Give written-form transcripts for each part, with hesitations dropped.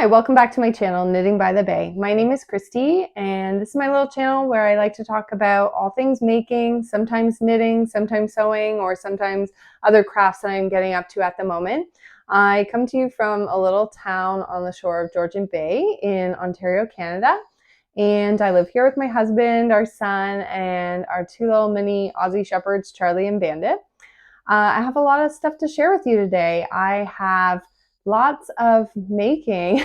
Hi, welcome back to my channel, Knitting by the Bay. My name is Christy, and this is my little channel where I like to talk about all things making, sometimes knitting, sometimes sewing, or sometimes other crafts that I'm getting up to at the moment. I come to you from a little town on the shore of Georgian Bay in Ontario, Canada, and I live here with my husband, our son, and our two little mini Aussie Shepherds, Charlie and Bandit. I have a lot of stuff to share with you today. I have lots of making.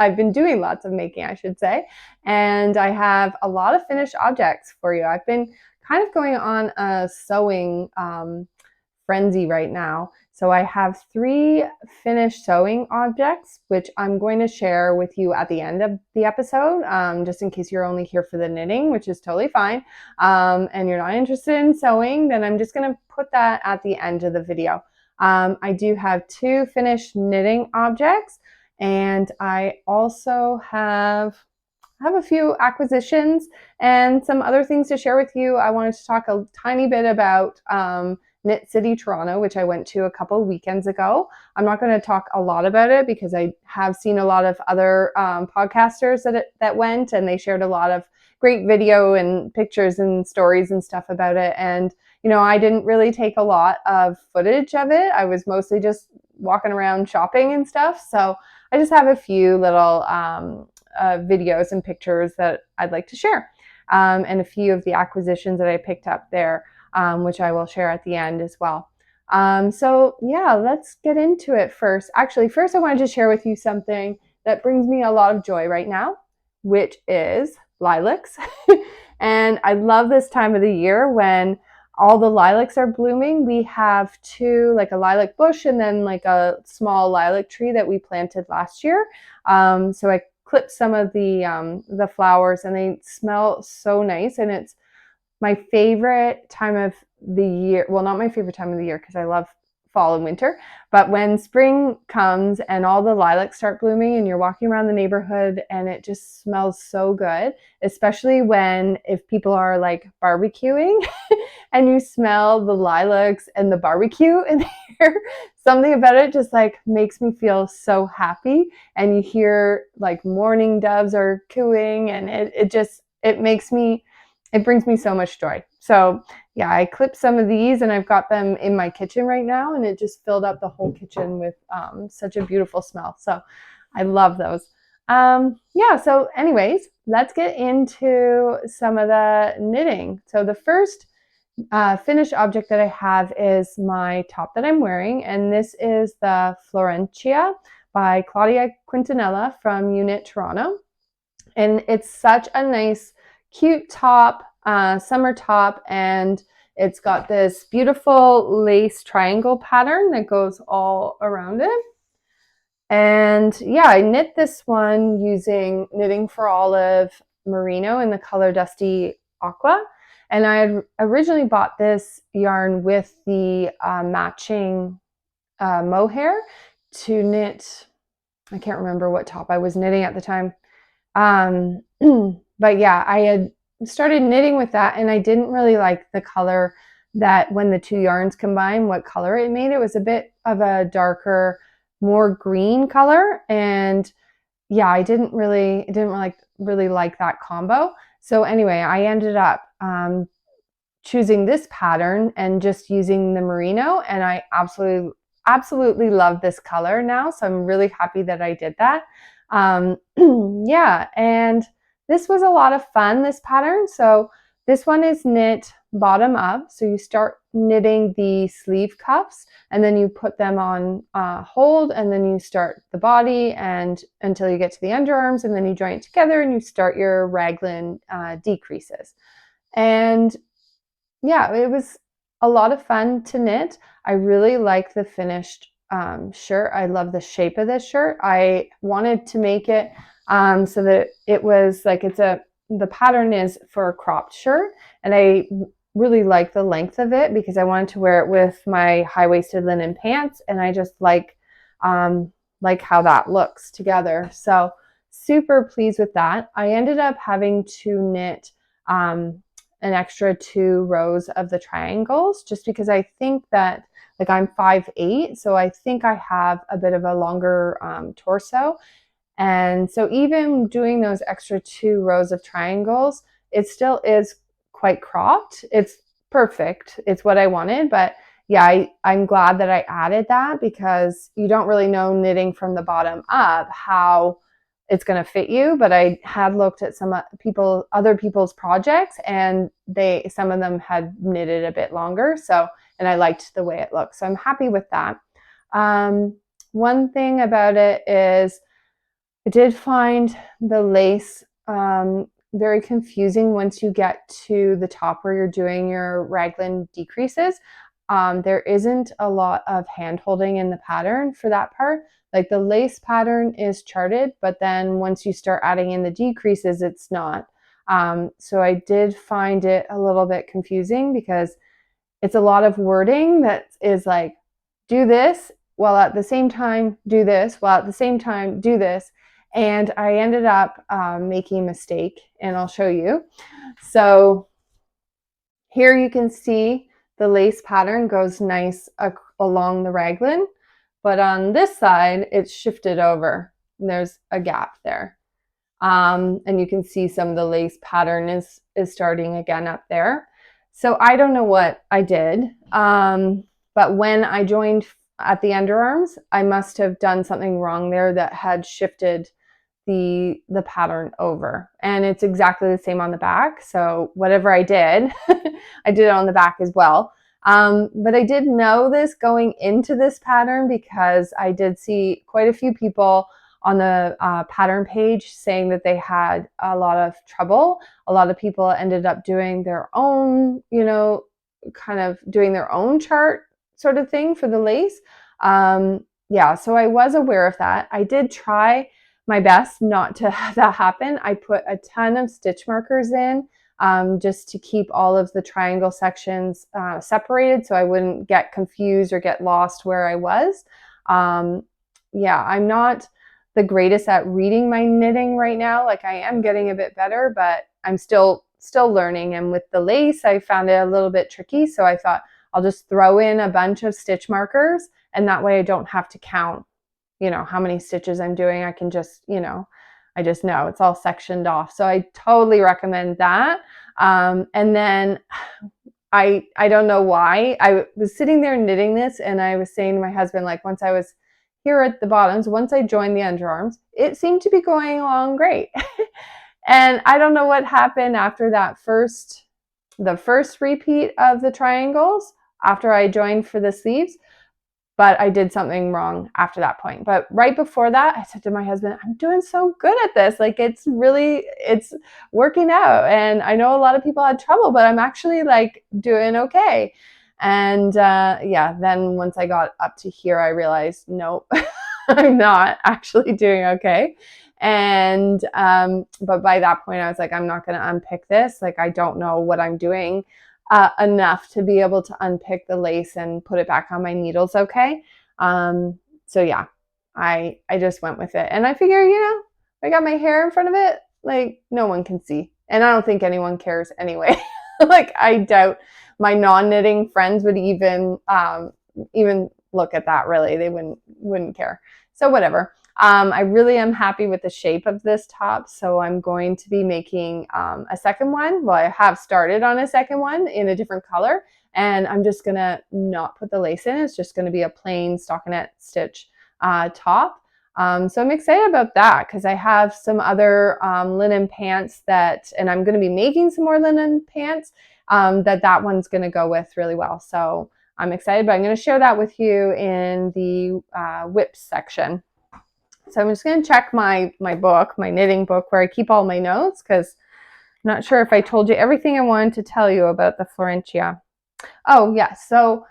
I've been doing lots of making, I should say. And I have a lot of finished objects for you. I've been kind of going on a sewing frenzy right now. So I have 3 finished sewing objects, which I'm going to share with you at the end of the episode, just in case you're only here for the knitting, which is totally fine. And you're not interested in sewing, then I'm just going to put that at the end of the video. I do have 2 finished knitting objects, and I also have a few acquisitions and some other things to share with you. I wanted to talk a tiny bit about Knit City Toronto, which I went to a couple weekends ago. I'm not going to talk a lot about it because I have seen a lot of other podcasters that went, and they shared a lot of great video and pictures and stories and stuff about it. And you know, I didn't really take a lot of footage of it. I was mostly just walking around shopping and stuff. So I just have a few little videos and pictures that I'd like to share, and a few of the acquisitions that I picked up there, which I will share at the end as well. So yeah, let's get into it first. Actually, first I wanted to share with you something that brings me a lot of joy right now, which is lilacs. And I love this time of the year when all the lilacs are blooming. We have 2, like a lilac bush and then like a small lilac tree that we planted last year. So I clipped some of the flowers, and they smell so nice. And it's my favorite time of the year. Well, not my favorite time of the year because I love fall and winter, but when spring comes and all the lilacs start blooming and you're walking around the neighborhood and it just smells so good, especially if people are like barbecuing and you smell the lilacs and the barbecue in the air. Something about it just like makes me feel so happy. And you hear like mourning doves are cooing, and it brings me so much joy. So yeah, I clipped some of these and I've got them in my kitchen right now, and it just filled up the whole kitchen with such a beautiful smell. So I love those. Yeah, so anyways, let's get into some of the knitting. So the first finished object that I have is my top that I'm wearing, and this is the Florentia by Claudia Quintanilla from Unit Toronto. And it's such a nice, cute top, summer top, and it's got this beautiful lace triangle pattern that goes all around it. And yeah, I knit this one using Knitting for Olive Merino in the color Dusty Aqua. And I had originally bought this yarn with the matching Mohair to knit. I can't remember what top I was knitting at the time. But yeah, I had started knitting with that, and I didn't really like the color that when the 2 yarns combined, what color it made. It was a bit of a darker, more green color, and yeah, I didn't really like that combo. So anyway, I ended up choosing this pattern and just using the merino, and I absolutely love this color now. So I'm really happy that I did that. Yeah, and this was a lot of fun, this pattern. So this one is knit bottom up. So you start knitting the sleeve cuffs, and then you put them on hold, and then you start the body and until you get to the underarms, and then you join it together and you start your raglan decreases. And yeah, it was a lot of fun to knit. I really like the finished shirt. I love the shape of this shirt. I wanted to make it so that it was like the pattern is for a cropped shirt, and I really like the length of it because I wanted to wear it with my high-waisted linen pants, and I just like how that looks together. So super pleased with that. I ended up having to knit an extra 2 rows of the triangles just because I think that, like, I'm 5'8", so I think I have a bit of a longer torso, And so even doing those extra 2 rows of triangles, it still is quite cropped. It's perfect. It's what I wanted, but yeah, I'm glad that I added that, because you don't really know knitting from the bottom up how it's going to fit you. But I had looked at some other people's projects, and some of them had knitted a bit longer. So, and I liked the way it looked. So I'm happy with that. One thing about it is I did find the lace very confusing once you get to the top where you're doing your raglan decreases. There isn't a lot of hand holding in the pattern for that part. Like the lace pattern is charted, but then once you start adding in the decreases, it's not. So I did find it a little bit confusing, because it's a lot of wording that is like, do this while at the same time do this, while at the same time do this. And I ended up making a mistake, and I'll show you. So here you can see the lace pattern goes nice along the raglan, but on this side it's shifted over. And there's a gap there. And you can see some of the lace pattern is starting again up there. So I don't know what I did, but when I joined at the underarms, I must have done something wrong there that had shifted the pattern over. And it's exactly the same on the back. So whatever I did, I did it on the back as well. But I did know this going into this pattern, because I did see quite a few people on the pattern page saying that they had a lot of trouble. A lot of people ended up doing their own, kind of doing their own chart sort of thing for the lace. Yeah, so I was aware of that. I did try my best not to have that happen. I put a ton of stitch markers in just to keep all of the triangle sections separated, so I wouldn't get confused or get lost where I was. Yeah, I'm not the greatest at reading my knitting right now. Like, I am getting a bit better, but I'm still learning. And with the lace, I found it a little bit tricky. So I thought I'll just throw in a bunch of stitch markers, and that way I don't have to count, how many stitches I'm doing. I can just, I just know it's all sectioned off. So I totally recommend that. And then I don't know why. I was sitting there knitting this, and I was saying to my husband, like, once I was here at the bottoms, once I joined the underarms, it seemed to be going along great. And I don't know what happened after the first repeat of the triangles after I joined for the sleeves, but I did something wrong after that point. But right before that, I said to my husband, I'm doing so good at this. Like, it's working out. And I know a lot of people had trouble, but I'm actually like doing okay. And yeah, then once I got up to here, I realized, nope, I'm not actually doing okay. And but by that point, I was like, I'm not going to unpick this. Like, I don't know what I'm doing enough to be able to unpick the lace and put it back on my needles okay. So yeah, I just went with it. And I figure, I got my hair in front of it, like, no one can see. And I don't think anyone cares anyway. Like, I doubt my non-knitting friends would even look at that, really. They wouldn't care. So whatever. I really am happy with the shape of this top, so I'm going to be making a second one. Well, I have started on a second one in a different color, and I'm just going to not put the lace in. It's just going to be a plain stockinette stitch top. So I'm excited about that, because I have some other linen pants and I'm going to be making some more linen pants that one's going to go with really well. So I'm excited, but I'm going to share that with you in the whips section. So I'm just going to check my book, my knitting book, where I keep all my notes, because I'm not sure if I told you everything I wanted to tell you about the Florentia. Oh, yes. So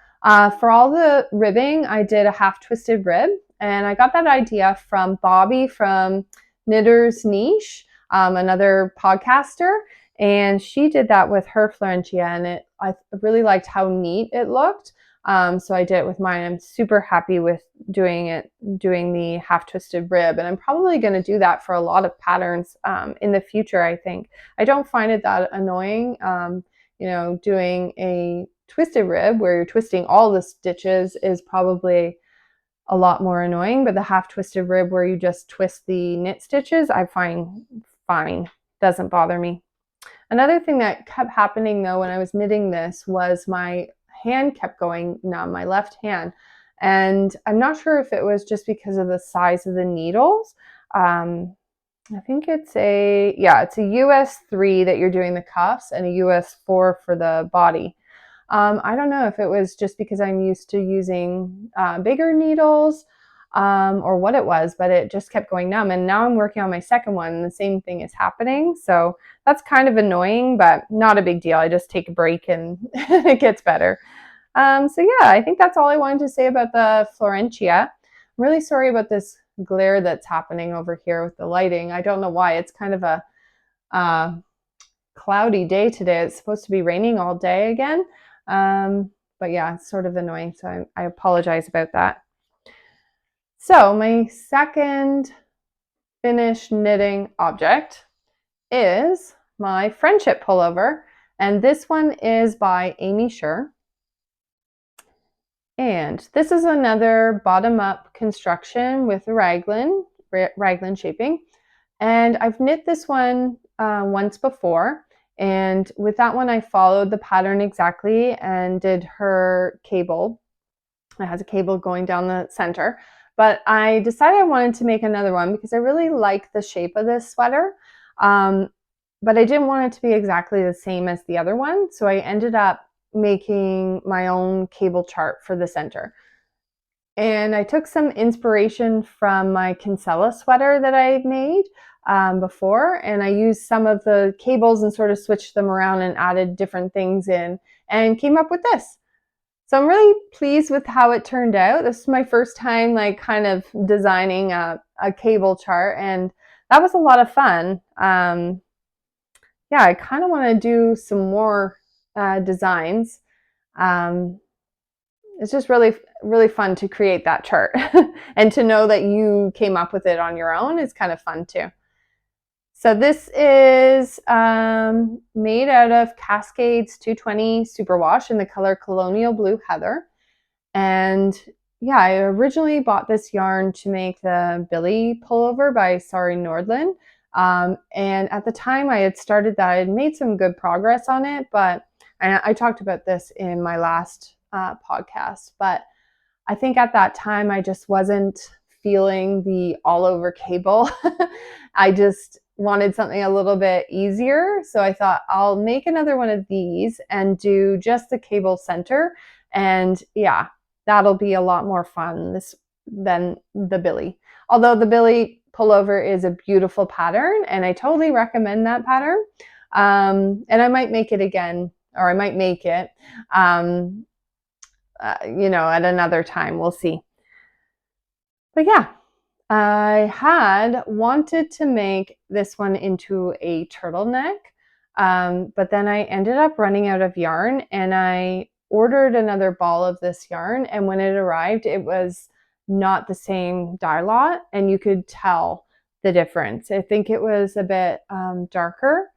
for all the ribbing, I did a half twisted rib, and I got that idea from Bobby from Knitter's Niche, another podcaster, and she did that with her Florentia, and I really liked how neat it looked. So I did it with mine. I'm super happy with doing the half twisted rib, and I'm probably going to do that for a lot of patterns in the future. I think I don't find it that annoying. Doing a twisted rib where you're twisting all the stitches is probably a lot more annoying, but the half twisted rib where you just twist the knit stitches, I find fine. Doesn't bother me. Another thing that kept happening though when I was knitting this was my hand kept going numb, my left hand. And I'm not sure if it was just because of the size of the needles. I think it's a US 3 that you're doing the cuffs and a US 4 for the body. I don't know if it was just because I'm used to using bigger needles or what it was, but it just kept going numb. And now I'm working on my second one and the same thing is happening. So that's kind of annoying, but not a big deal. I just take a break and it gets better. So yeah, I think that's all I wanted to say about the Florentia. I'm really sorry about this glare that's happening over here with the lighting. I don't know why. It's kind of a cloudy day today. It's supposed to be raining all day again. But yeah, it's sort of annoying. So I apologize about that. So my second finished knitting object is my friendship pullover. And this one is by Aimee Sher. And this is another bottom-up construction with a raglan shaping. And I've knit this one once before. And with that one, I followed the pattern exactly and did her cable. It has a cable going down the center. But I decided I wanted to make another one because I really like the shape of this sweater. But I didn't want it to be exactly the same as the other one. So I ended up making my own cable chart for the center. And I took some inspiration from my Quintanilla sweater that I made before, and I used some of the cables and sort of switched them around and added different things in and came up with this. So I'm really pleased with how it turned out. This is my first time like kind of designing a cable chart, and that was a lot of fun. Yeah, I kind of want to do some more designs. It's just really fun to create that chart and to know that you came up with it on your own is kind of fun too. So this is made out of Cascades 220 Superwash in the color Colonial Blue Heather. And yeah, I originally bought this yarn to make the Billy pullover by Sari Nordland. And at the time I had started that, I had made some good progress on it, but I talked about this in my last podcast, but I think at that time I just wasn't feeling the all over cable. I just wanted something a little bit easier. So I thought I'll make another one of these and do just the cable center. And yeah, that'll be a lot more fun than the Billy. Although the Billy pullover is a beautiful pattern and I totally recommend that pattern. And I might make it again, or I might make it, at another time. We'll see. But yeah, I had wanted to make this one into a turtleneck, but then I ended up running out of yarn and I ordered another ball of this yarn, and when it arrived, it was not the same dye lot, and you could tell the difference. I think it was a bit darker.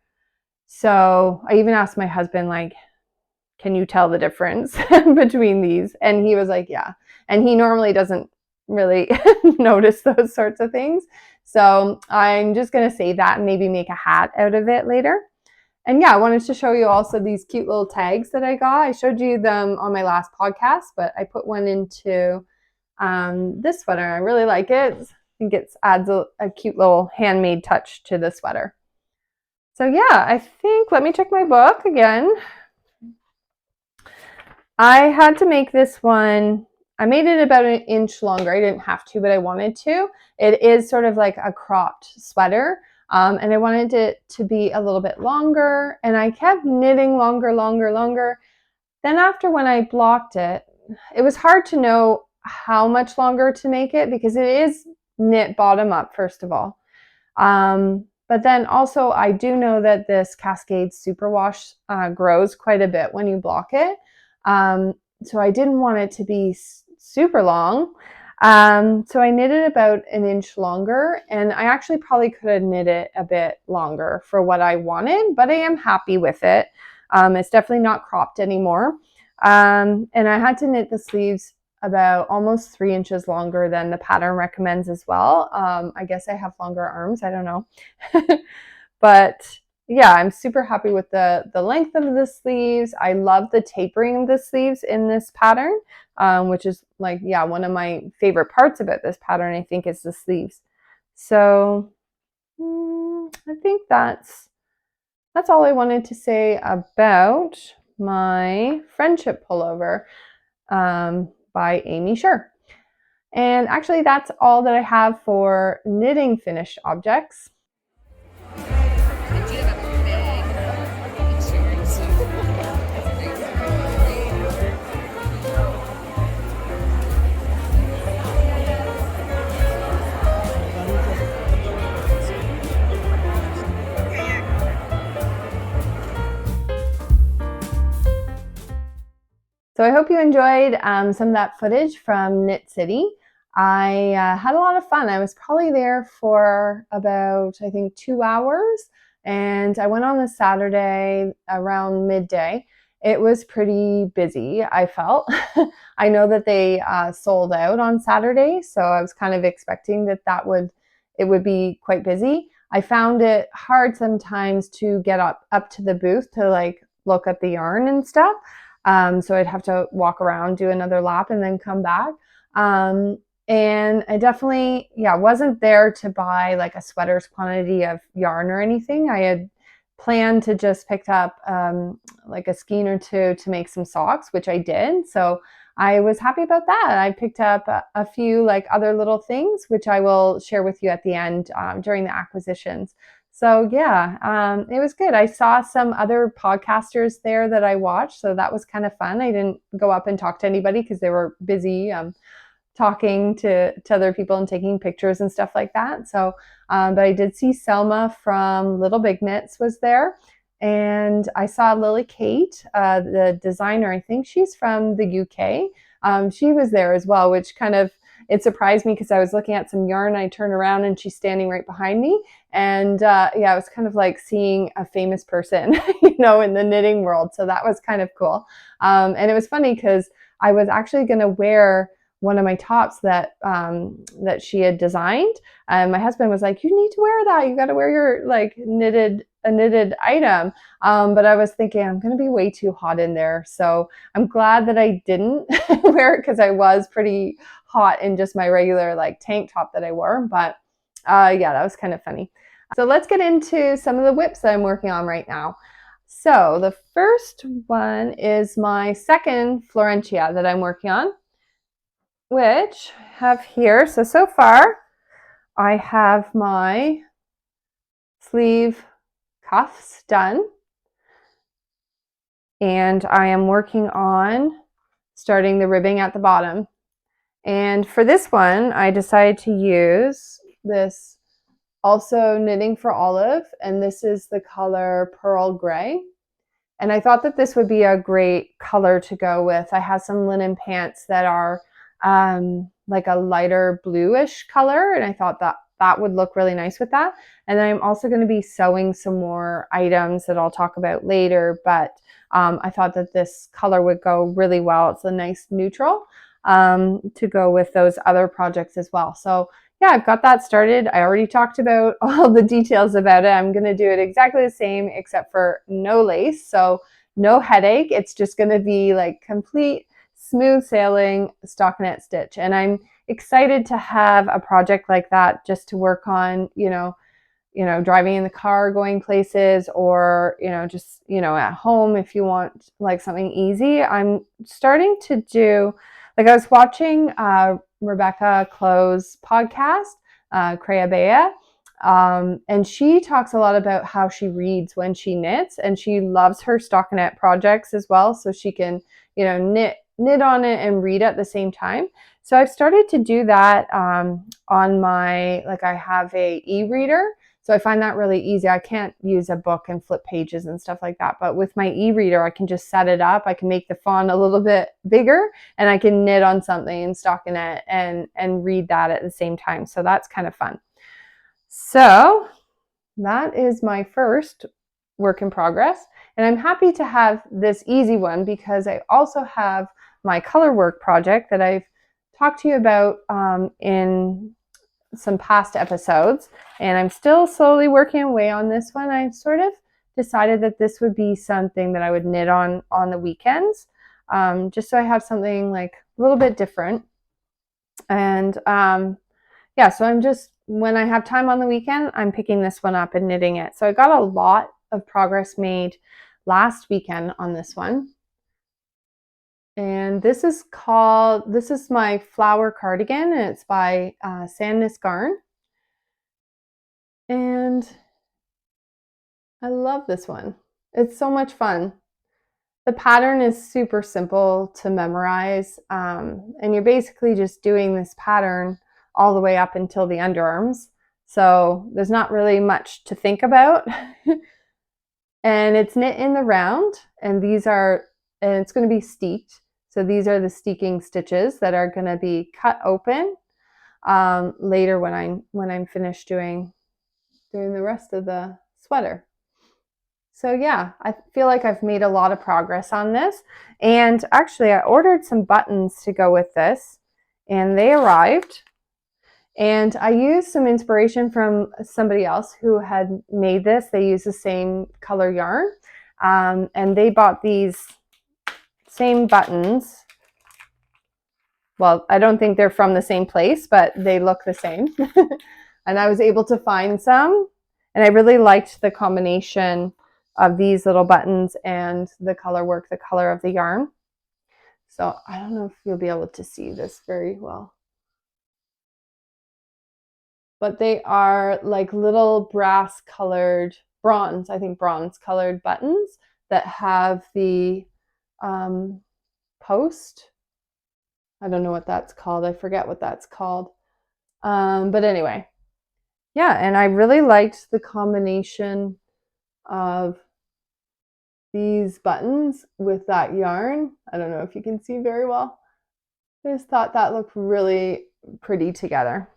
So I even asked my husband, like, can you tell the difference between these? And he was like, yeah. And he normally doesn't really notice those sorts of things. So I'm just going to save that and maybe make a hat out of it later. And yeah, I wanted to show you also these cute little tags that I got. I showed you them on my last podcast, but I put one into this sweater. I really like it. I think it adds a cute little handmade touch to the sweater. So yeah, I think, let me check my book again. I had to make this one, I made it about an inch longer. I didn't have to, but I wanted to. It is sort of like a cropped sweater, and I wanted it to be a little bit longer, and I kept knitting longer. Then after when I blocked it, it was hard to know how much longer to make it because it is knit bottom up, first of all. But then also I do know that this Cascades Superwash grows quite a bit when you block it. So I didn't want it to be super long. So I knit it about an inch longer, and I actually probably could have knit it a bit longer for what I wanted, but I am happy with it. It's definitely not cropped anymore. And I had to knit the sleeves about almost 3 inches longer than the pattern recommends as well. I guess I have longer arms, I don't know. But yeah, I'm super happy with the length of the sleeves. I love the tapering of the sleeves in this pattern, which is like, yeah, one of my favorite parts about this pattern, I think, is the sleeves. So I think that's all I wanted to say about my friendship pullover by Aimee Sher. And actually, that's all that I have for knitting finished objects. So I hope you enjoyed some of that footage from Knit City. I had a lot of fun. I was probably there for about, I think, 2 hours, and I went on a Saturday around midday. It was pretty busy, I felt. I know that they sold out on Saturday, so I was kind of expecting that it would be quite busy. I found it hard sometimes to get up to the booth to like look at the yarn and stuff. So I'd have to walk around, do another lap, and then come back. And I definitely, wasn't there to buy like a sweater's quantity of yarn or anything. I had planned to just pick up like a skein or two to make some socks, which I did. So I was happy about that. I picked up a few like other little things, which I will share with you at the end during the acquisitions. So yeah, it was good. I saw some other podcasters there that I watched, so that was kind of fun. I didn't go up and talk to anybody because they were busy talking to other people and taking pictures and stuff like that. So, but I did see Selma from Little Big Knits was there, and I saw Lily Kate, the designer. I think she's from the UK. She was there as well, which kind of it surprised me because I was looking at some yarn. I turned around and she's standing right behind me. And yeah, it was kind of like seeing a famous person, in the knitting world. So that was kind of cool. And it was funny because I was actually going to wear one of my tops that she had designed. And my husband was like, "You need to wear that. You got to wear your like knitted item." But I was thinking I'm going to be way too hot in there. So I'm glad that I didn't wear it because I was pretty hot in just my regular like tank top that I wore. But yeah, that was kind of funny. So let's get into some of the whips that I'm working on right now. So the first one is my second Florentia that I'm working on, which I have here. So far I have my sleeve cuffs done, and I am working on starting the ribbing at the bottom. And for this one, I decided to use this also Knitting for Olive, and this is the color Pearl Gray. And I thought that this would be a great color to go with. I have some linen pants that are like a lighter bluish color, and I thought that would look really nice with that. And then I'm also going to be sewing some more items that I'll talk about later, but I thought that this color would go really well. It's a nice neutral to go with those other projects as well. So yeah, I've got that started. I already talked about all the details about it. I'm going to do it exactly the same except for no lace. So no headache. It's just going to be like complete smooth sailing stockinette stitch. And I'm excited to have a project like that just to work on, driving in the car, going places, or, just, at home if you want like something easy. I'm starting to do, like I was watching Rebecca Clo's podcast, Crea Bea, and she talks a lot about how she reads when she knits, and she loves her stockinette projects as well, so she can, knit on it and read at the same time. So I've started to do that on my, like I have a e-reader. So I find that really easy. I can't use a book and flip pages and stuff like that. But with my e-reader, I can just set it up. I can make the font a little bit bigger, and I can knit on something in stockinette and read that at the same time. So that's kind of fun. So that is my first work in progress. And I'm happy to have this easy one because I also have my color work project that I've talked to you about in some past episodes, and I'm still slowly working away on this one. I sort of decided that this would be something that I would knit on the weekends, just so I have something like a little bit different. And yeah, so I'm just, when I have time on the weekend, I'm picking this one up and knitting it. So I got a lot of progress made last weekend on this one. And this is my flower cardigan, and it's by Sandnes Garn. And I love this one. It's so much fun. The pattern is super simple to memorize, and you're basically just doing this pattern all the way up until the underarms. So there's not really much to think about. And it's knit in the round, and it's going to be steeked. So these are the steeking stitches that are going to be cut open later when I'm finished doing the rest of the sweater. So yeah, I feel like I've made a lot of progress on this. And actually, I ordered some buttons to go with this, and they arrived. And I used some inspiration from somebody else who had made this. They use the same color yarn, and they bought these same buttons. Well, I don't think they're from the same place, but they look the same. And I was able to find some, and I really liked the combination of these little buttons and the color work, the color of the yarn. So I don't know if you'll be able to see this very well, but they are like little bronze colored buttons that have the post. I don't know what that's called. I forget what that's called. But anyway, yeah, and I really liked the combination of these buttons with that yarn. I don't know if you can see very well. I just thought that looked really pretty together.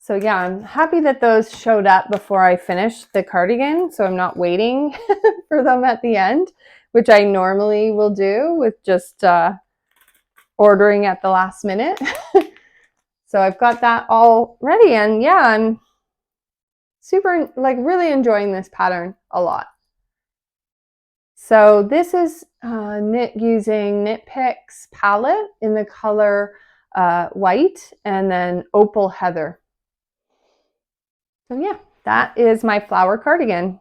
So yeah, I'm happy that those showed up before I finished the cardigan, so I'm not waiting for them at the end, which I normally will do with just ordering at the last minute. So I've got that all ready, and yeah, I'm super, like, really enjoying this pattern a lot. So this is knit using Knit Picks palette in the color white and then Opal Heather. So yeah, that is my flower cardigan.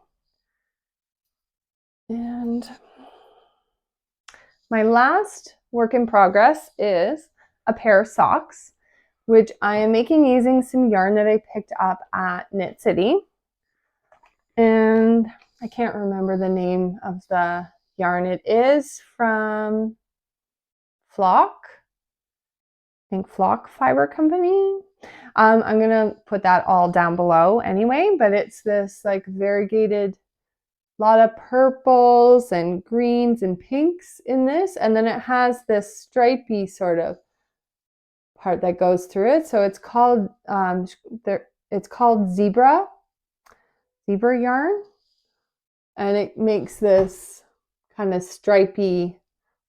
And my last work in progress is a pair of socks, which I am making using some yarn that I picked up at Knit City. And I can't remember the name of the yarn. It is from Flock. I think Flock Fiber Company. I'm gonna put that all down below anyway, but it's this like variegated, lot of purples and greens and pinks in this, and then it has this stripy sort of part that goes through it. So it's called zebra yarn, and it makes this kind of stripy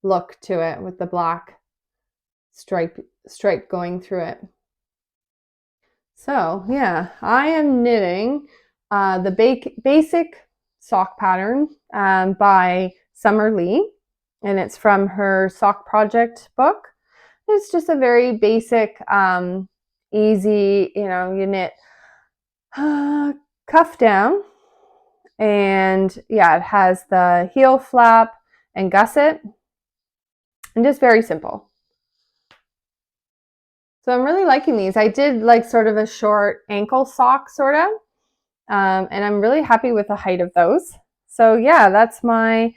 look to it with the black stripe going through it. So yeah, I am knitting the basic sock pattern by Summer Lee, and it's from her sock project book. It's just a very basic, easy, you knit cuff down, and yeah, it has the heel flap and gusset, and just very simple. So I'm really liking these. I did like sort of a short ankle sock sort of, and I'm really happy with the height of those. So yeah, that's my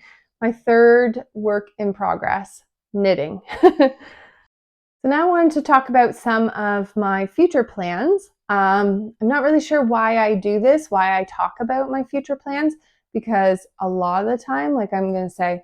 third work in progress, knitting. So now I wanted to talk about some of my future plans. I'm not really sure why I do this, why I talk about my future plans, because a lot of the time, like I'm going to say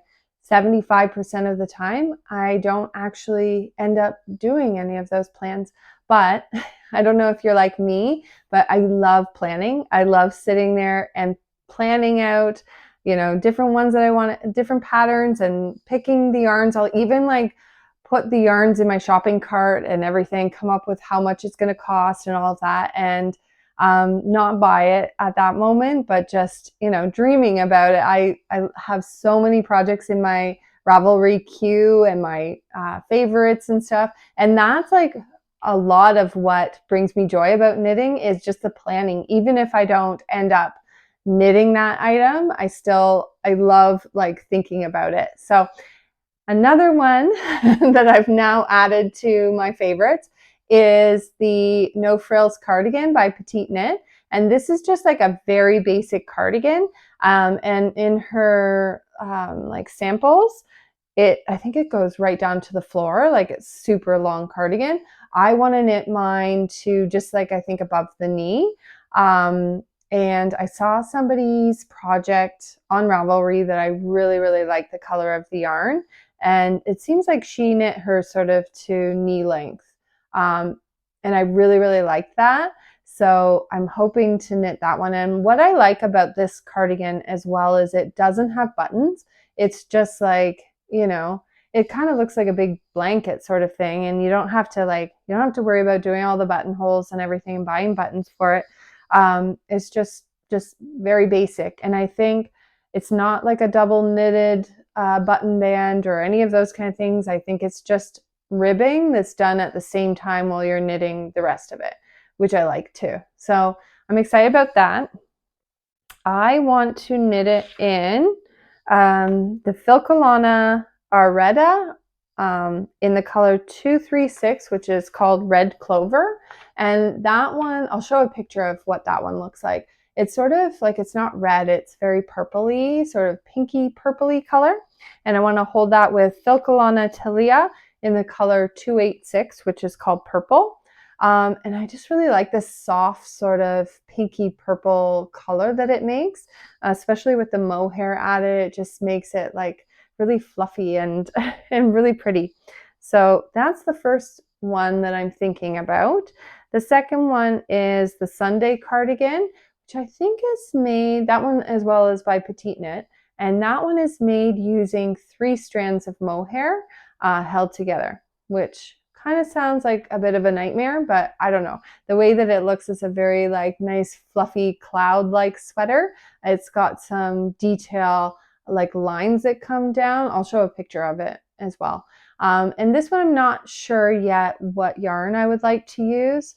75% of the time, I don't actually end up doing any of those plans. But I don't know if you're like me, but I love planning. I love sitting there and planning out you know, different ones that I want, different patterns, and picking the yarns. I'll even like put the yarns in my shopping cart and everything, come up with how much it's going to cost and all of that, and not buy it at that moment, but just, you know, dreaming about it. I have so many projects in my Ravelry queue and my favorites and stuff. And that's like a lot of what brings me joy about knitting, is just the planning. Even if I don't end up knitting that item, I love like thinking about it. So another one that I've now added to my favorites is the No Frills cardigan by Petite Knit. And this is just like a very basic cardigan. And in her like samples, I think it goes right down to the floor, like it's super long cardigan. I want to knit mine to just like, I think above the knee. And I saw somebody's project on Ravelry that I really, really like the color of the yarn. And it seems like she knit her sort of to knee length. And I really, really liked that. So I'm hoping to knit that one. And what I like about this cardigan as well is it doesn't have buttons. It's just like, you know, it kind of looks like a big blanket sort of thing. And you don't have to worry about doing all the buttonholes and everything and buying buttons for it. It's just very basic. And I think it's not like a double knitted button band or any of those kind of things. I think it's just ribbing that's done at the same time while you're knitting the rest of it, which I like too. So I'm excited about that. I want to knit it in the Filcolana Arreda in the color 236, which is called Red Clover. And that one, I'll show a picture of what that one looks like. It's sort of like, it's not red, it's very purpley, sort of pinky purpley color. And I want to hold that with Filcolana Tilia in the color 286, which is called Purple. And I just really like this soft sort of pinky purple color that it makes, especially with the mohair added. It just makes it like really fluffy and really pretty. So that's the first one that I'm thinking about. The second one is the Sunday cardigan, which I think is made, that one as well as by Petite Knit. And that one is made using 3 strands of mohair held together, which kind of sounds like a bit of a nightmare, but I don't know. The way that it looks is a very like nice fluffy cloud-like sweater. It's got some detail like lines that come down. I'll show a picture of it as well. And this one I'm not sure yet what yarn I would like to use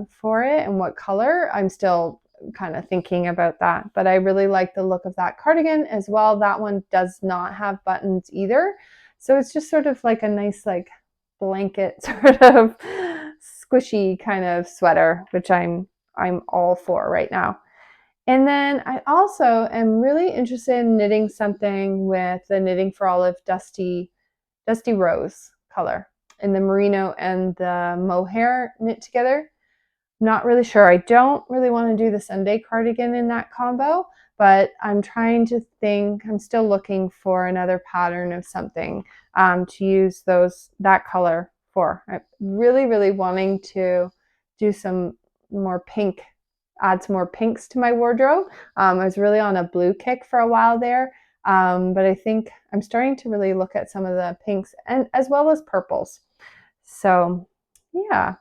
for it and what color. I'm still kind of thinking about that, but I really like the look of that cardigan as well. That one does not have buttons either. So it's just sort of like a nice like blanket sort of squishy kind of sweater, which I'm all for right now. And then I also am really interested in knitting something with the Knitting for Olive Dusty Rose color in the merino and the mohair knit together. Not really sure. I don't really want to do the Sunday cardigan in that combo, but I'm trying to think. I'm still looking for another pattern of something to use that color for. I'm really, really wanting to do some more pink, add some more pinks to my wardrobe. I was really on a blue kick for a while there, but I think I'm starting to really look at some of the pinks and as well as purples. So yeah,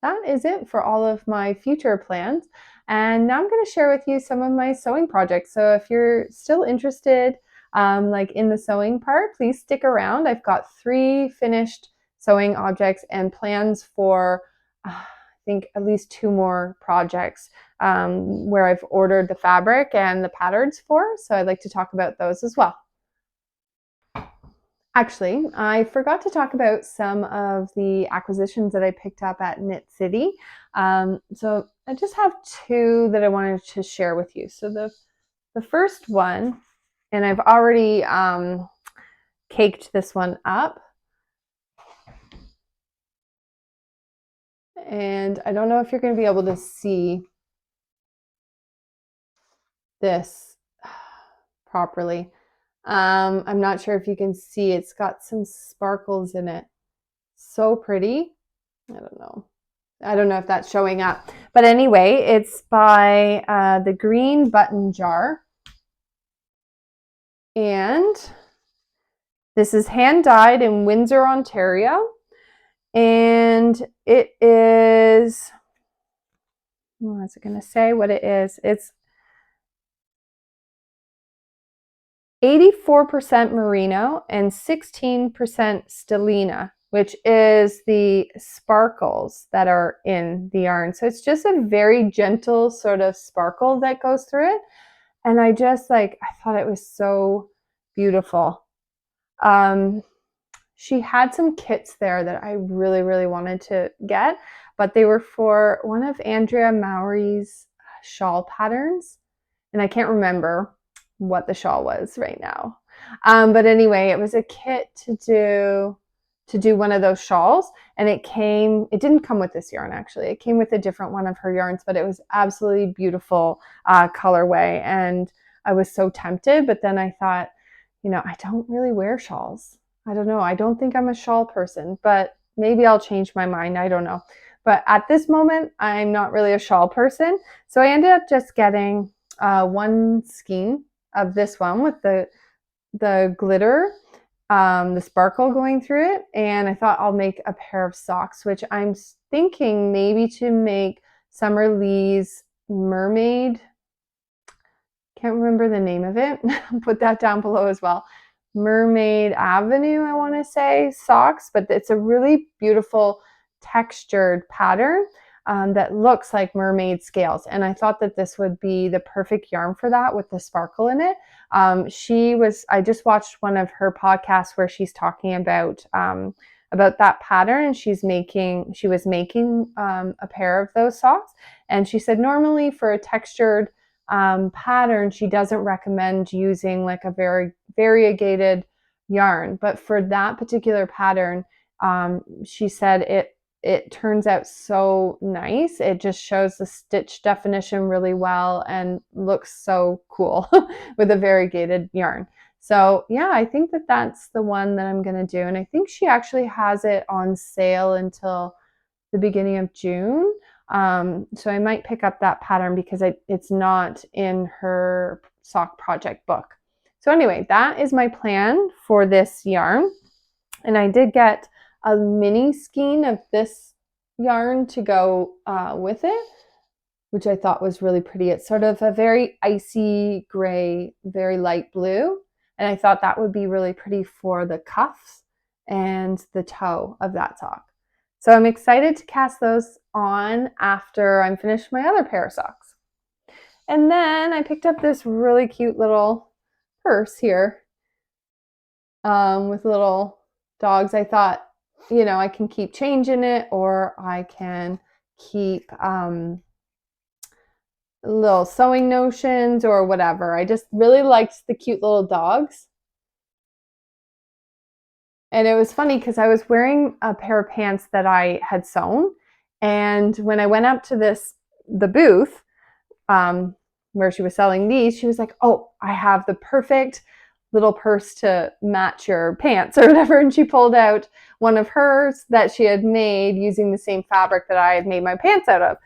that is it for all of my future plans. And now I'm going to share with you some of my sewing projects. So if you're still interested like in the sewing part, please stick around. I've got 3 finished sewing objects and plans for I think at least 2 more projects where I've ordered the fabric and the patterns for. So I'd like to talk about those as well. Actually, I forgot to talk about some of the acquisitions that I picked up at Knit City. So I just have 2 that I wanted to share with you. So the first one, and I've already caked this one up. And I don't know if you're going to be able to see this properly. I'm not sure if you can see, it's got some sparkles in it. So pretty. I don't know. I don't know if that's showing up. But anyway, it's by the Green Button Jar. And this is hand dyed in Windsor, Ontario. And it is, what is it going to say what it is? It's 84% Merino and 16% Stellina, which is the sparkles that are in the yarn. So it's just a very gentle sort of sparkle that goes through it. And I thought it was so beautiful. She had some kits there that I really, really wanted to get, but they were for one of Andrea Mowry's shawl patterns. And I can't remember what the shawl was right now. But anyway, it was a kit to do one of those shawls, and it didn't come with this yarn actually. It came with a different one of her yarns, but it was absolutely beautiful colorway, and I was so tempted, but then I thought, I don't really wear shawls. I don't know. I don't think I'm a shawl person, but maybe I'll change my mind. I don't know. But at this moment, I'm not really a shawl person. So I ended up just getting one skein of this one with the glitter, the sparkle going through it. And I thought I'll make a pair of socks, which I'm thinking maybe to make Summer Lee's Mermaid. Can't remember the name of it. I'll put that down below as well. Mermaid Avenue, I want to say, socks, but it's a really beautiful textured pattern that looks like mermaid scales. And I thought that this would be the perfect yarn for that with the sparkle in it. I just watched one of her podcasts where she's talking about that pattern, and she was making a pair of those socks. And she said normally for a textured pattern, she doesn't recommend using like a very variegated yarn, but for that particular pattern, she said it turns out so nice. It just shows the stitch definition really well and looks so cool with a variegated yarn. So yeah, I think that that's the one that I'm gonna do, and I think she actually has it on sale until the beginning of June. So I might pick up that pattern because it's not in her sock project book. So anyway, that is my plan for this yarn. And I did get a mini skein of this yarn to go with it, which I thought was really pretty. It's sort of a very icy gray, very light blue. And I thought that would be really pretty for the cuffs and the toe of that sock. So I'm excited to cast those on after I'm finished my other pair of socks. And then I picked up this really cute little purse here with little dogs. I thought, I can keep change in it, or I can keep little sewing notions or whatever. I just really liked the cute little dogs. And it was funny because I was wearing a pair of pants that I had sewn. And when I went up to the booth where she was selling these, she was like, "Oh, I have the perfect little purse to match your pants," or whatever. And she pulled out one of hers that she had made using the same fabric that I had made my pants out of.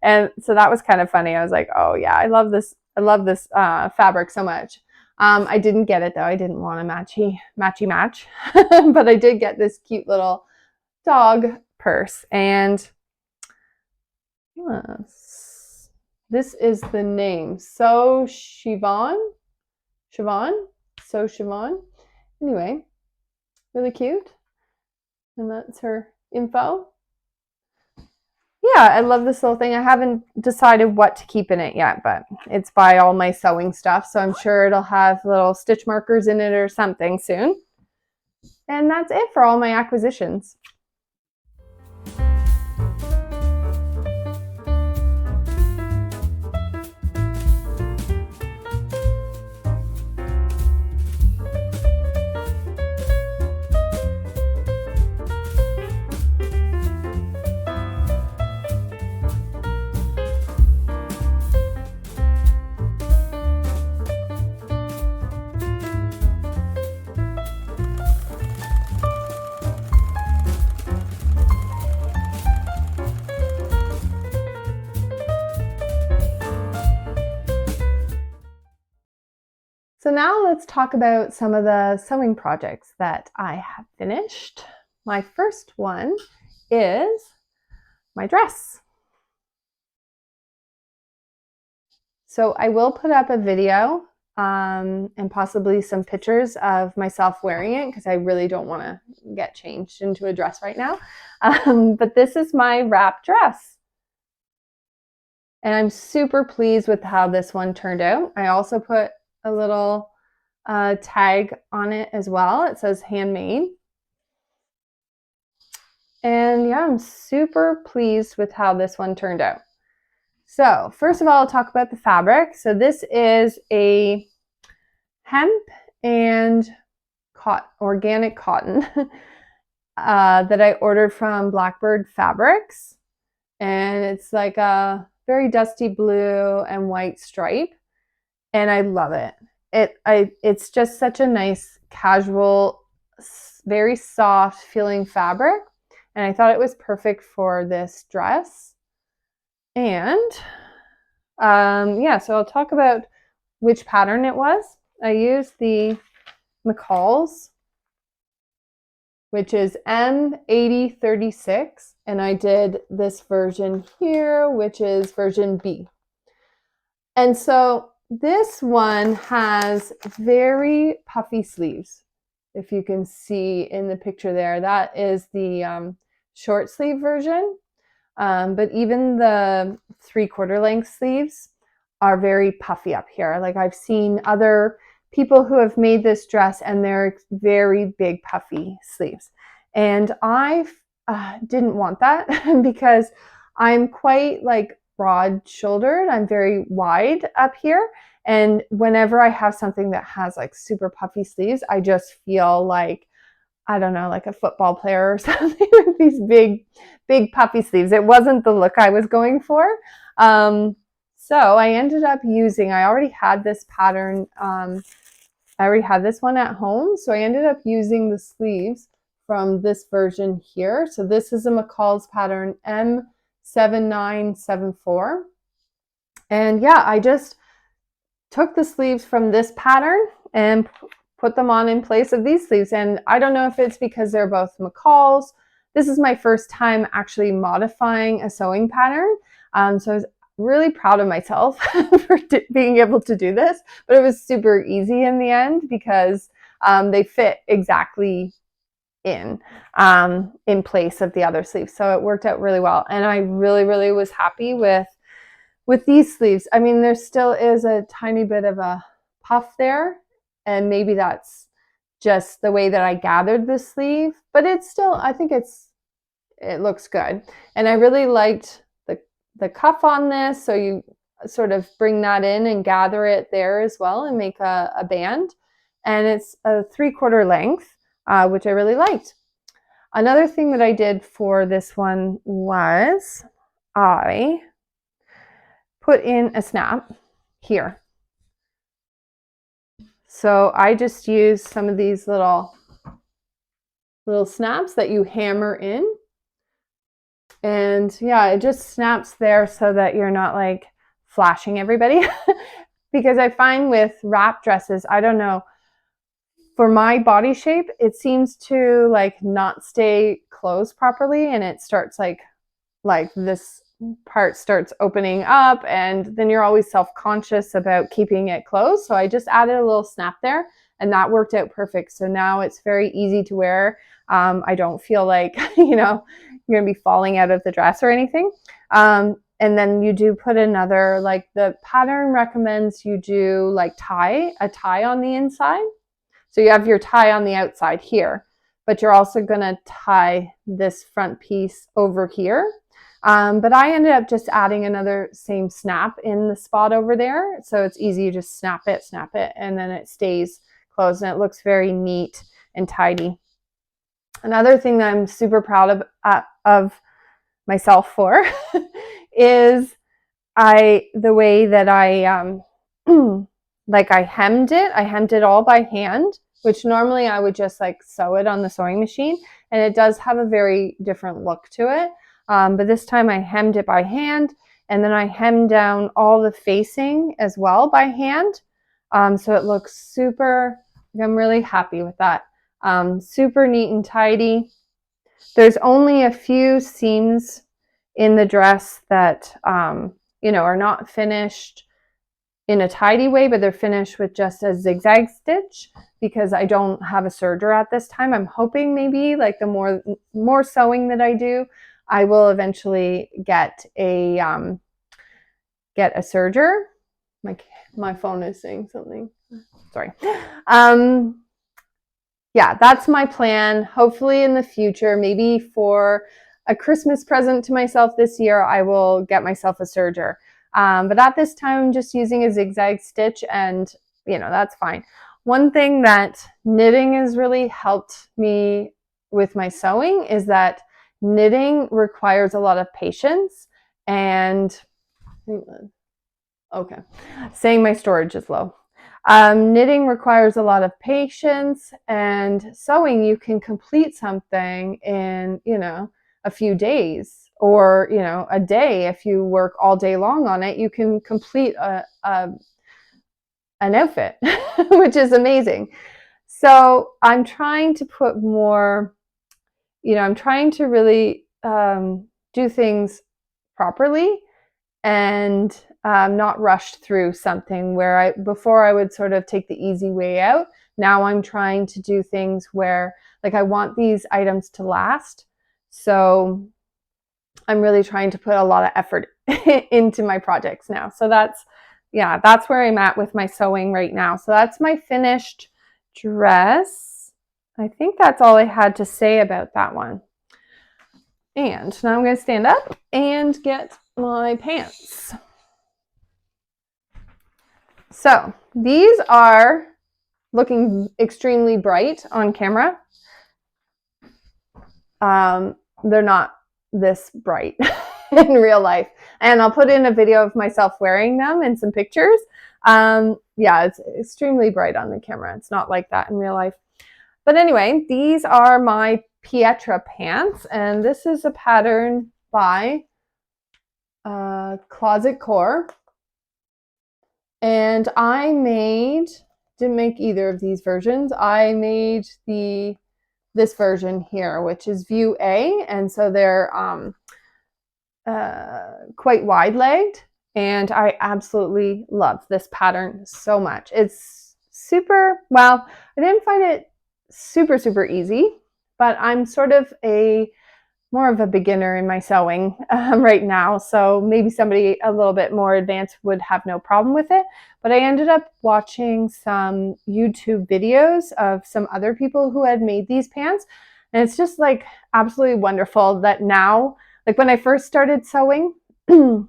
And so that was kind of funny. I was like, "Oh yeah, I love this fabric so much." I didn't get it though. I didn't want a matchy match, but I did get this cute little dog purse. And this is the name. So Siobhan. Anyway, really cute. And that's her info. Yeah, I love this little thing. I haven't decided what to keep in it yet, but it's by all my sewing stuff, so I'm sure it'll have little stitch markers in it or something soon. And that's it for all my acquisitions. now let's talk about some of the sewing projects that I have finished. My first one is my dress. So I will put up a video and possibly some pictures of myself wearing it because I really don't want to get changed into a dress right now. But this is my wrap dress. And I'm super pleased with how this one turned out. I also put a little tag on it as well. It says handmade. And yeah, I'm super pleased with how this one turned out. So first of all, I'll talk about the fabric. So this is a hemp and organic cotton that I ordered from Blackbird Fabrics. And it's like a very dusty blue and white stripe. And I love it. It's just such a nice, casual, very soft feeling fabric. And I thought it was perfect for this dress. And yeah, so I'll talk about which pattern it was. I used the McCalls, which is M8036, and I did this version here, which is version B. And so this one has very puffy sleeves. If you can see in the picture there, that is the short sleeve version. But even the 3/4 length sleeves are very puffy up here. Like I've seen other people who have made this dress and they're very big puffy sleeves. And I didn't want that because I'm quite like broad shouldered. I'm very wide up here. And whenever I have something that has like super puffy sleeves, I just feel like, I don't know, like a football player or something with these big puffy sleeves. It wasn't the look I was going for. So I ended up using, I already had this pattern, I already had this one at home. So I ended up using the sleeves from this version here. So this is a McCalls pattern M7974. And yeah, I just took the sleeves from this pattern and put them on in place of these sleeves. And I don't know if it's because they're both McCalls. This is my first time actually modifying a sewing pattern. So I was really proud of myself for being able to do this, but it was super easy in the end because they fit exactly in place of the other sleeves. So it worked out really well. And I really was happy with these sleeves. I mean, there still is a tiny bit of a puff there, and maybe that's just the way that I gathered the sleeve, but it's still, I think it looks good. And I really liked the cuff on this, so you sort of bring that in and gather it there as well and make a band. And it's a 3/4 length, which I really liked. Another thing that I did for this one was I put in a snap here. So I just used some of these little snaps that you hammer in. And yeah, it just snaps there so that you're not like flashing everybody. Because I find with wrap dresses, I don't know, for my body shape, it seems to like not stay closed properly, and it starts like this part starts opening up, and then you're always self-conscious about keeping it closed. So I just added a little snap there, and that worked out perfect. So now it's very easy to wear. I don't feel like, you know, you're gonna be falling out of the dress or anything. And then you do put another, like the pattern recommends you do like a tie on the inside. So you have your tie on the outside here, but you're also gonna tie this front piece over here. But I ended up just adding another same snap in the spot over there. So it's easy, you just snap it, and then it stays closed, and it looks very neat and tidy. Another thing that I'm super proud of myself for is the way that I like I hemmed it all by hand, which normally I would just like sew it on the sewing machine, and it does have a very different look to it. But this time I hemmed it by hand, and then I hemmed down all the facing as well by hand. So it looks super, I'm really happy with that. Super neat and tidy. There's only a few seams in the dress that, you know, are not finished in a tidy way, but they're finished with just a zigzag stitch because I don't have a serger at this time. I'm hoping maybe like the more sewing that I do, I will eventually get a serger. My phone is saying something. Sorry. Yeah, that's my plan. Hopefully in the future, maybe for a Christmas present to myself this year, I will get myself a serger. But at this time, I'm just using a zigzag stitch, and you know, that's fine. One thing that knitting has really helped me with my sewing is that knitting requires a lot of patience, and okay, saying my storage is low. Knitting requires a lot of patience, and sewing, you can complete something in, you know, a few days, or, you know, a day. If you work all day long on it, you can complete an outfit, which is amazing. So I'm trying to put more, you know, I'm trying to really do things properly and not rushed through something where before I would sort of take the easy way out. Now I'm trying to do things where, like, I want these items to last. So I'm really trying to put a lot of effort into my projects now. So that's where I'm at with my sewing right now. So that's my finished dress. I think that's all I had to say about that one. And now I'm going to stand up and get my pants. So these are looking extremely bright on camera. They're not this bright in real life. And I'll put in a video of myself wearing them and some pictures. Yeah, it's extremely bright on the camera. It's not like that in real life. But anyway, these are my Pietra pants, and this is a pattern by Closet Core. And I didn't make either of these versions. I made this version here, which is view A, and so they're quite wide-legged, and I absolutely love this pattern so much. It's super, well, I didn't find it super easy, but I'm sort of more of a beginner in my sewing right now, so maybe somebody a little bit more advanced would have no problem with it. But I ended up watching some YouTube videos of some other people who had made these pants, and it's just like absolutely wonderful that now, like when I first started sewing, there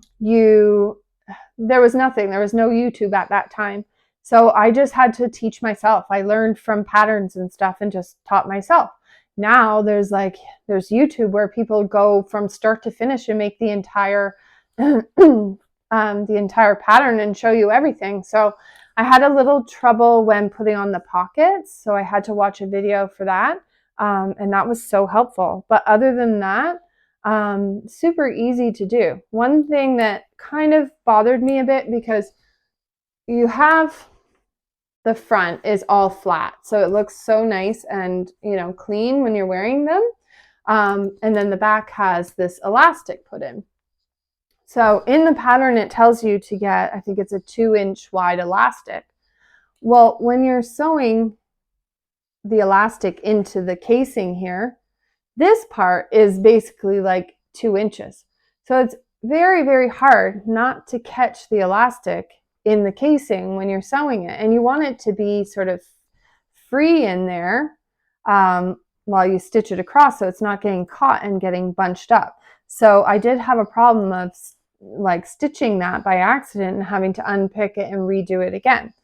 was nothing, there was no YouTube at that time. So I just had to teach myself. I learned from patterns and stuff and just taught myself. Now there's YouTube where people go from start to finish and make the entire the entire pattern and show you everything. So I had a little trouble when putting on the pockets, so I had to watch a video for that, and that was so helpful. But other than that, super easy to do. One thing that kind of bothered me a bit, because you have the front is all flat, so it looks so nice and, you know, clean when you're wearing them. And then the back has this elastic put in. So in the pattern, it tells you to get, I think it's a 2-inch wide elastic. Well, when you're sewing the elastic into the casing here, this part is basically like 2 inches. So it's very hard not to catch the elastic in the casing when you're sewing it, and you want it to be sort of free in there while you stitch it across, so it's not getting caught and getting bunched up. So I did have a problem of like stitching that by accident and having to unpick it and redo it again.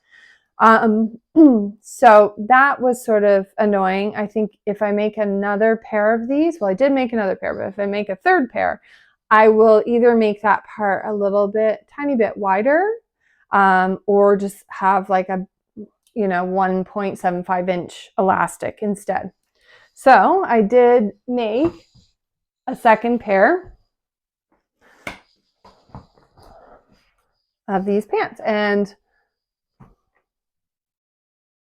So that was sort of annoying. I think if I make another pair of these, well, I did make another pair, but if I make a third pair, I will either make that part a little bit, tiny bit wider, or just have like a, you know, 1.75-inch elastic instead. So I did make a second pair of these pants, and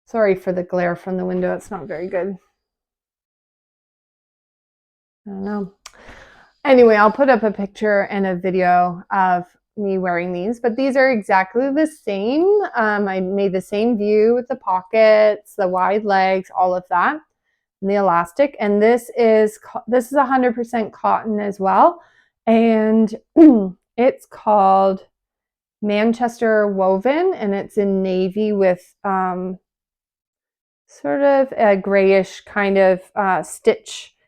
Sorry for the glare from the window. It's not very good. I don't know. Anyway, I'll put up a picture and a video of me wearing these, but these are exactly the same. I made the same view with the pockets, the wide legs, all of that, and the elastic. And this is 100% cotton as well, and it's called Manchester Woven, and it's in navy with sort of a grayish kind of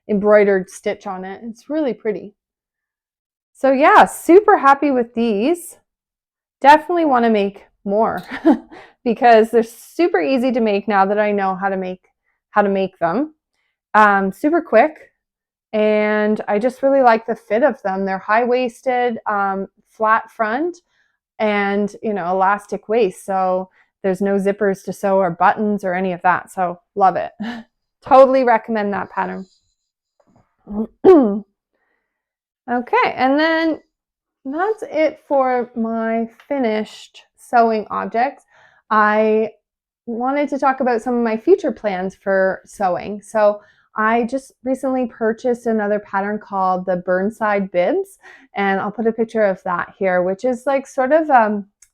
embroidered stitch on it. It's really pretty. So yeah, super happy with these. Definitely want to make more because they're super easy to make now that I know how to make them. Super quick, and I just really like the fit of them. They're high-waisted, flat front, and elastic waist. So there's no zippers to sew or buttons or any of that. So love it. Totally recommend that pattern. Okay, and then that's it for my finished sewing objects. I wanted to talk about some of my future plans for sewing. So I just recently purchased another pattern called the Burnside Bibs, and I'll put a picture of that here, which is like sort of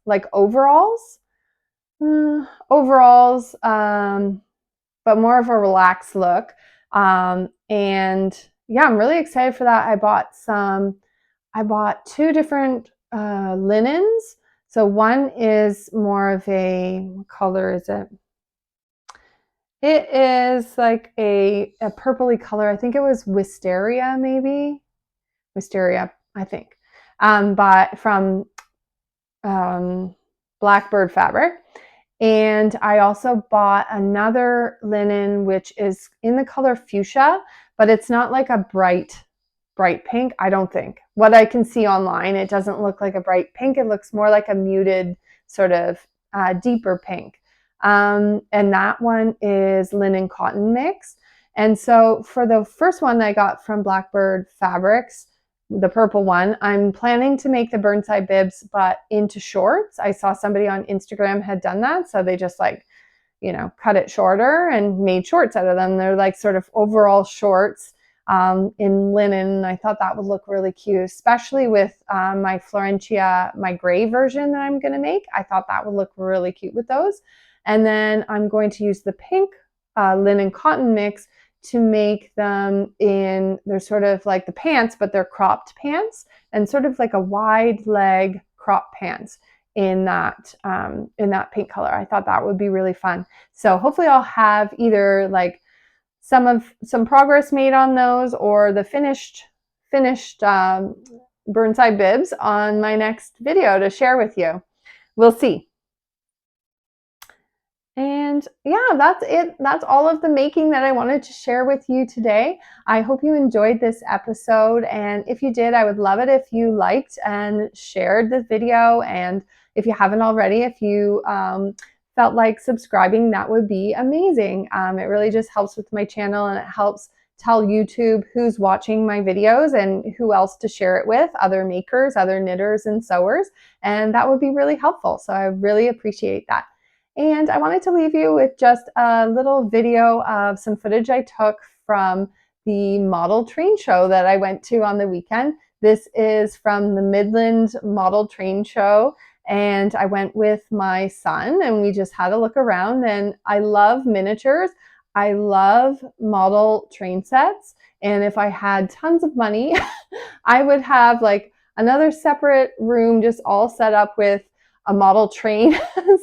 like overalls, but more of a relaxed look. And yeah, I'm really excited for that. I bought two different linens. So one is more of what color is it? It is like a purpley color. I think it was wisteria, maybe. Wisteria, I think. But from Blackbird fabric. And I also bought another linen, which is in the color fuchsia, but it's not like a bright pink, I don't think. What I can see online, it doesn't look like a bright pink. It looks more like a muted sort of deeper pink. And that one is linen cotton mix. And so for the first one that I got from Blackbird Fabrics, the purple one, I'm planning to make the Burnside bibs, but into shorts. I saw somebody on Instagram had done that. So they just cut it shorter and made shorts out of them. They're like sort of overall shorts in linen. I thought that would look really cute, especially with my Florentia, my gray version that I'm going to make. I thought that would look really cute with those. And then I'm going to use the pink linen cotton mix to make them they're sort of like the pants, but they're cropped pants and sort of like a wide leg crop pants in that pink color. I thought that would be really fun. So hopefully I'll have either like some progress made on those or the finished Burnside bibs on my next video to share with you. We'll see. And yeah, that's it. That's all of the making that I wanted to share with you today. I hope you enjoyed this episode. And if you did, I would love it if you liked and shared the video. And if you haven't already, if you felt like subscribing, that would be amazing. It really just helps with my channel, and it helps tell YouTube who's watching my videos and who else to share it with, other makers, other knitters and sewers. And that would be really helpful. So I really appreciate that. And I wanted to leave you with just a little video of some footage I took from the model train show that I went to on the weekend. This is from the Midland Model Train Show, and I went with my son and we just had a look around. And I love miniatures. I love model train sets. And if I had tons of money, I would have like another separate room just all set up with a model train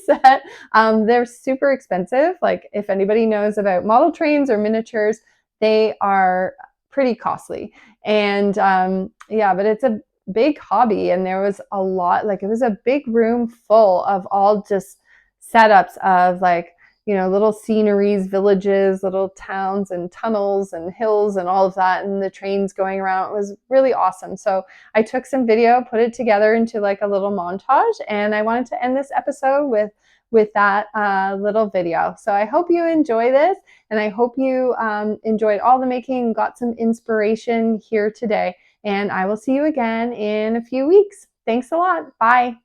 set. They're super expensive. Like if anybody knows about model trains or miniatures, they are pretty costly. And yeah, but it's a big hobby, and there was a lot, like it was a big room full of all just setups of like, little sceneries, villages, little towns and tunnels and hills and all of that, and the trains going around. It was really awesome. So I took some video, put it together into like a little montage, and I wanted to end this episode with that little video. So I hope you enjoy this, and I hope you enjoyed all the making, got some inspiration here today, and I will see you again in a few weeks. Thanks a lot. Bye.